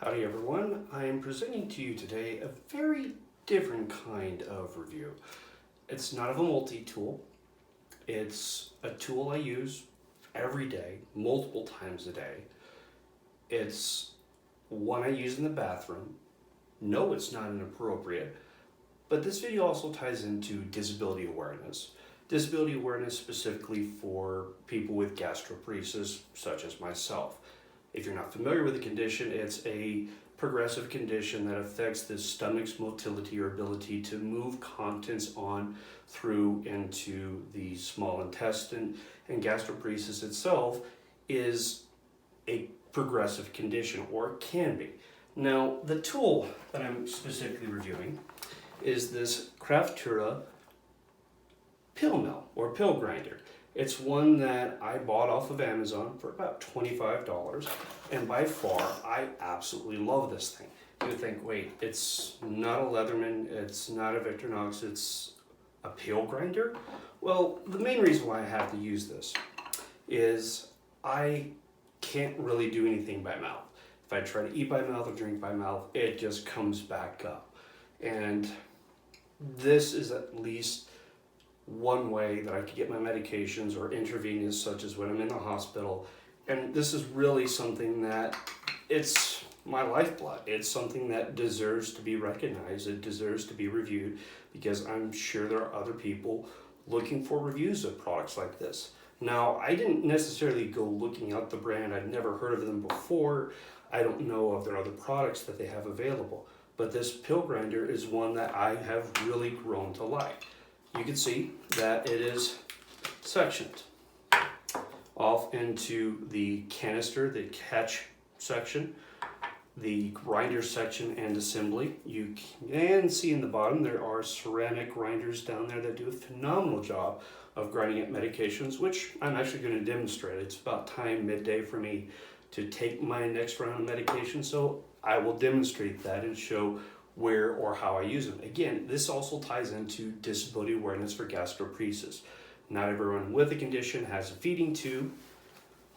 Howdy everyone, I am presenting to you today a very different kind of review. It's not of a multi-tool, it's a tool I use every day, multiple times a day. It's one I use in the bathroom. No, it's not inappropriate, but this video also ties into disability awareness. Disability awareness specifically for people with gastroparesis, such as myself. If you're not familiar with the condition, it's a progressive condition that affects the stomach's motility or ability to move contents on through into the small intestine. And gastroparesis itself is a progressive condition, or it can be. Now, the tool that I'm specifically reviewing is this Kraftura Pill Mill or Pill Grinder. It's one that I bought off of Amazon for about $25, and by far, I absolutely love this thing. You would think, wait, it's not a Leatherman, it's not a Victorinox, it's a pill grinder? Well, the main reason why I have to use this is I can't really do anything by mouth. If I try to eat by mouth or drink by mouth, it just comes back up. And this is at least one way that I could get my medications or intravenous, such as when I'm in the hospital. And this is really something that it's my lifeblood. It's something that deserves to be recognized. It deserves to be reviewed, because I'm sure there are other people looking for reviews of products like this. Now, I didn't necessarily go looking up the brand. I'd never heard of them before. I don't know of their other products that they have available. But this pill grinder is one that I have really grown to like. You can see that it is sectioned off into the canister, the catch section, the grinder section and assembly. You can see in the bottom there are ceramic grinders down there that do a phenomenal job of grinding up medications, which I'm actually going to demonstrate. It's about time midday for me to take my next round of medication, so I will demonstrate that and show where or how I use them. Again, this also ties into disability awareness for gastroparesis. Not everyone with the condition has a feeding tube,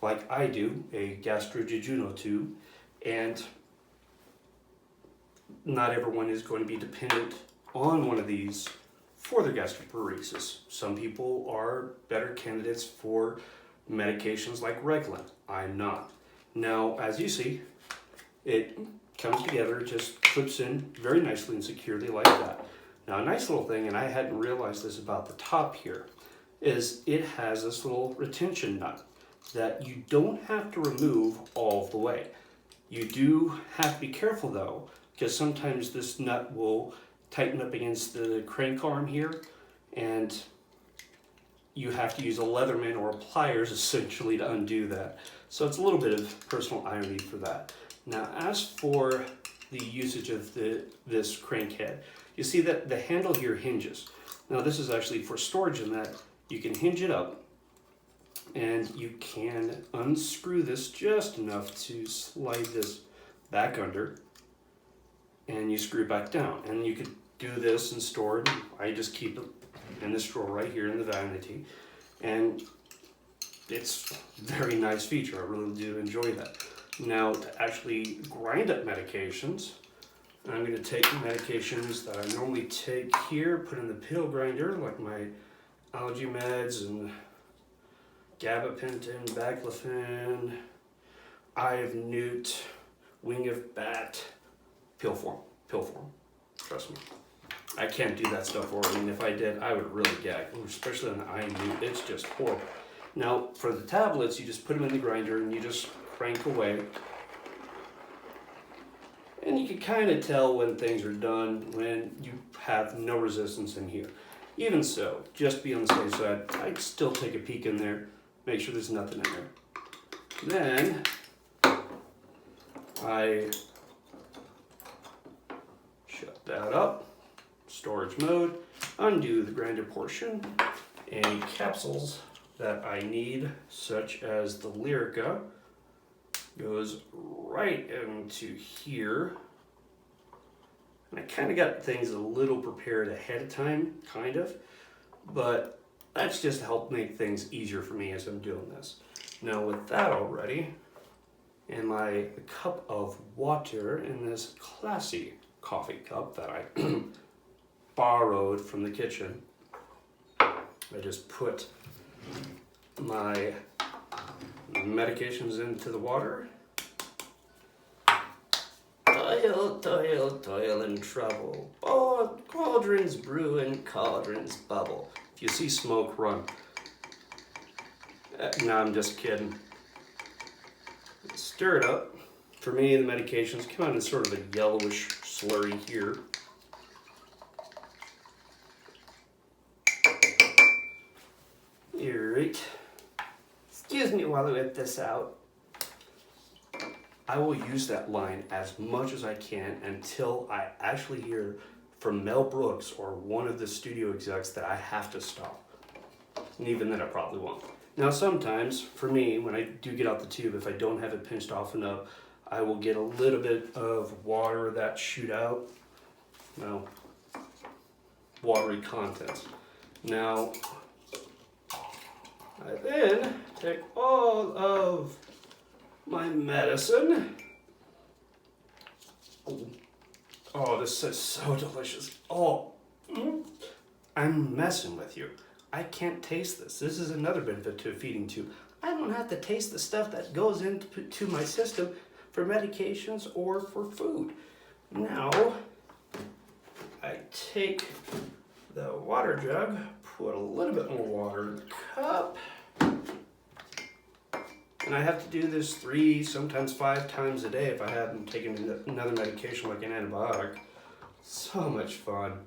like I do, a gastrojejunal tube, and not everyone is going to be dependent on one of these for their gastroparesis. Some people are better candidates for medications like Reglan. I'm not. Now, as you see, it comes together, just clips in very nicely and securely like that. Now, a nice little thing, and I hadn't realized this about the top here, is it has this little retention nut that you don't have to remove all the way. You do have to be careful though, because sometimes this nut will tighten up against the crank arm here, and you have to use a Leatherman or pliers essentially to undo that. So it's a little bit of personal irony for that. Now, as for the usage of this crank head, you see that the handle here hinges. Now, this is actually for storage in that you can hinge it up, and you can unscrew this just enough to slide this back under, and you screw it back down. And you could do this and store it. I just keep it in this drawer right here in the vanity, and it's a very nice feature. I really do enjoy that. Now, to actually grind up medications, I'm going to take medications that I normally take here, put in the pill grinder, like my allergy meds and gabapentin, baclofen, eye of newt, wing of bat, pill form, trust me. I can't do that stuff orally, and if I did, I would really gag, especially on the eye of newt. It's just horrible. Now, for the tablets, you just put them in the grinder and you just crank away. And you can kind of tell when things are done when you have no resistance in here. Even so, just be on the safe side, I'd still take a peek in there, make sure there's nothing in there. Then I shut that up, storage mode, undo the grinder portion. Any capsules that I need, such as the Lyrica, goes right into here. And I kind of got things a little prepared ahead of time, kind of, but that's just to help make things easier for me as I'm doing this. Now, with that already, and my cup of water in this classy coffee cup that I borrowed from the kitchen. I just put my medications into the water. Toil, toil, toil and trouble. Oh, cauldrons brew and cauldrons bubble. If you see smoke, run. No, I'm just kidding. Stir it up. For me, the medications come out in sort of a yellowish slurry here. Alright. Excuse me while I whip this out. I will use that line as much as I can until I actually hear from Mel Brooks or one of the studio execs that I have to stop. And even then I probably won't. Now sometimes, for me, when I do get out the tube, if I don't have it pinched off enough, I will get a little bit of water that shoot out. Well, watery contents. Now, I then take all of my medicine. Oh, this is so delicious. Oh, I'm messing with you. I can't taste this. This is another benefit to a feeding tube. I don't have to taste the stuff that goes into my system for medications or for food. Now, I take the water jug, put a little bit more water in the cup, and I have to do this 3, sometimes 5 times a day if I haven't taken another medication like an antibiotic. So much fun.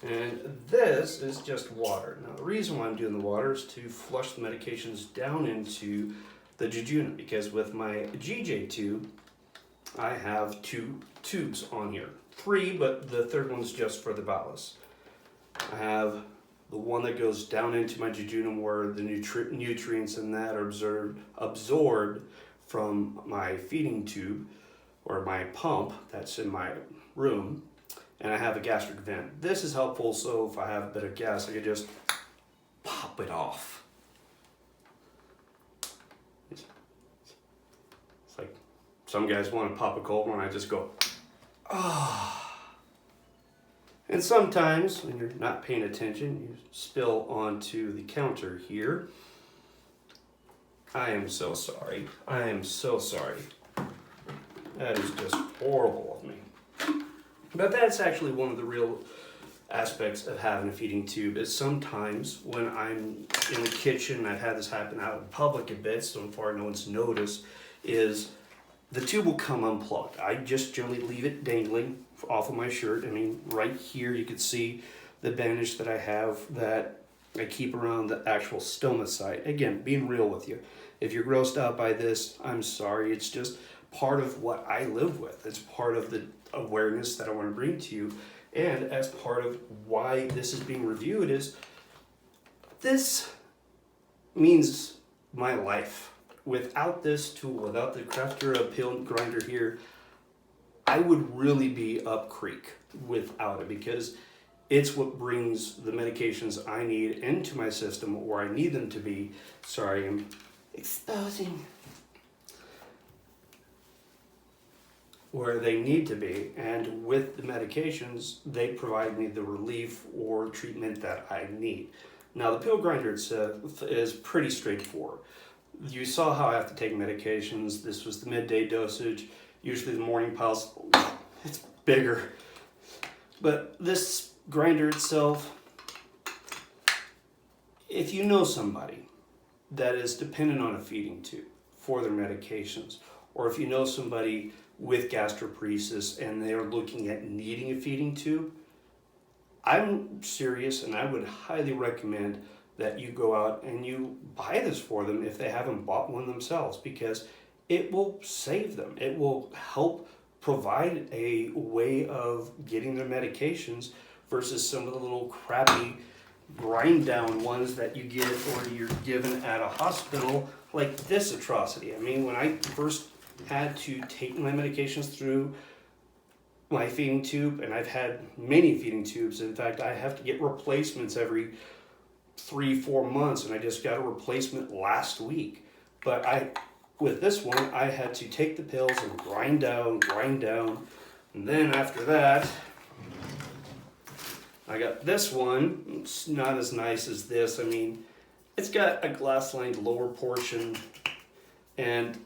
And this is just water. Now the reason why I'm doing the water is to flush the medications down into the jejunal, because with my GJ tube, I have 2 tubes on here. 3, but the third one's just for the bowels. I have the one that goes down into my jejunum where the nutrients in that are absorbed from my feeding tube or my pump that's in my room. And I have a gastric vent. This is helpful, so if I have a bit of gas, I can just pop it off. It's like some guys want to pop a cold one, I just go, ah. And sometimes, when you're not paying attention, you spill onto the counter here. I am so sorry. I am so sorry. That is just horrible of me. But that's actually one of the real aspects of having a feeding tube is sometimes when I'm in the kitchen, I've had this happen out in public a bit, so far no one's noticed, is the tube will come unplugged. I just generally leave it dangling off of my shirt. I mean, right here you can see the bandage that I have that I keep around the actual stoma site. Again, being real with you. If you're grossed out by this, I'm sorry. It's just part of what I live with. It's part of the awareness that I want to bring to you, and as part of why this is being reviewed is this means my life. Without this tool, without the Kraftura Pill Grinder here, I would really be up creek without it, because it's what brings the medications I need into my system where I need them to be. Sorry, I'm exposing where they need to be, and with the medications, they provide me the relief or treatment that I need. Now, the pill grinder itself is pretty straightforward. You saw how I have to take medications. This was the midday dosage. Usually the morning pulse, it's bigger. But this grinder itself, if you know somebody that is dependent on a feeding tube for their medications, or if you know somebody with gastroparesis and they're looking at needing a feeding tube, I'm serious and I would highly recommend that you go out and you buy this for them if they haven't bought one themselves, because it will save them. It will help provide a way of getting their medications versus some of the little crappy grind down ones that you get or you're given at a hospital, like this atrocity. I mean, when I first had to take my medications through my feeding tube, and I've had many feeding tubes. In fact, I have to get replacements every 3-4 months, and I just got a replacement last week. But with this one, I had to take the pills and grind down. And then after that, I got this one. It's not as nice as this. I mean, it's got a glass-lined lower portion, and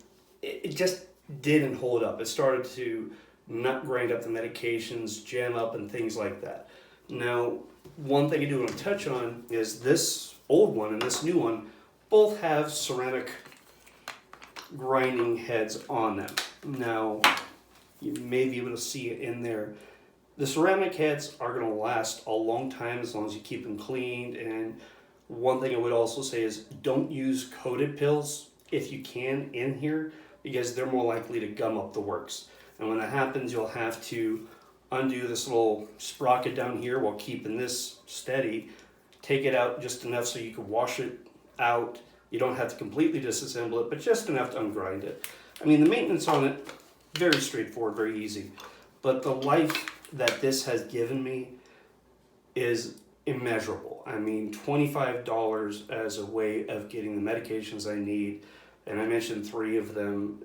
it just didn't hold up. It started to not grind up the medications, jam up, and things like that. Now, one thing I do want to touch on is this old one and this new one both have ceramic grinding heads on them. Now, you may be able to see it in there. The ceramic heads are going to last a long time as long as you keep them cleaned. And one thing I would also say is don't use coated pills if you can in here, because they're more likely to gum up the works. And when that happens, you'll have to undo this little sprocket down here while keeping this steady. Take it out just enough so you can wash it out. You don't have to completely disassemble it, but just enough to ungrind it. I mean, the maintenance on it, very straightforward, very easy. But the life that this has given me is immeasurable. I mean, $25 as a way of getting the medications I need, and I mentioned 3 of them.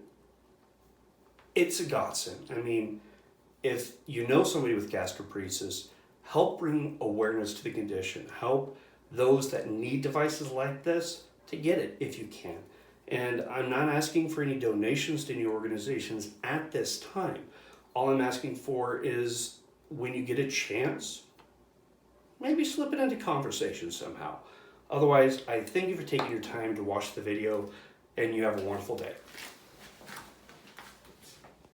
It's a godsend. I mean, if you know somebody with gastroparesis, help bring awareness to the condition. Help those that need devices like this to get it if you can. And I'm not asking for any donations to any organizations at this time. All I'm asking for is when you get a chance, maybe slip it into conversation somehow. Otherwise, I thank you for taking your time to watch the video, and you have a wonderful day.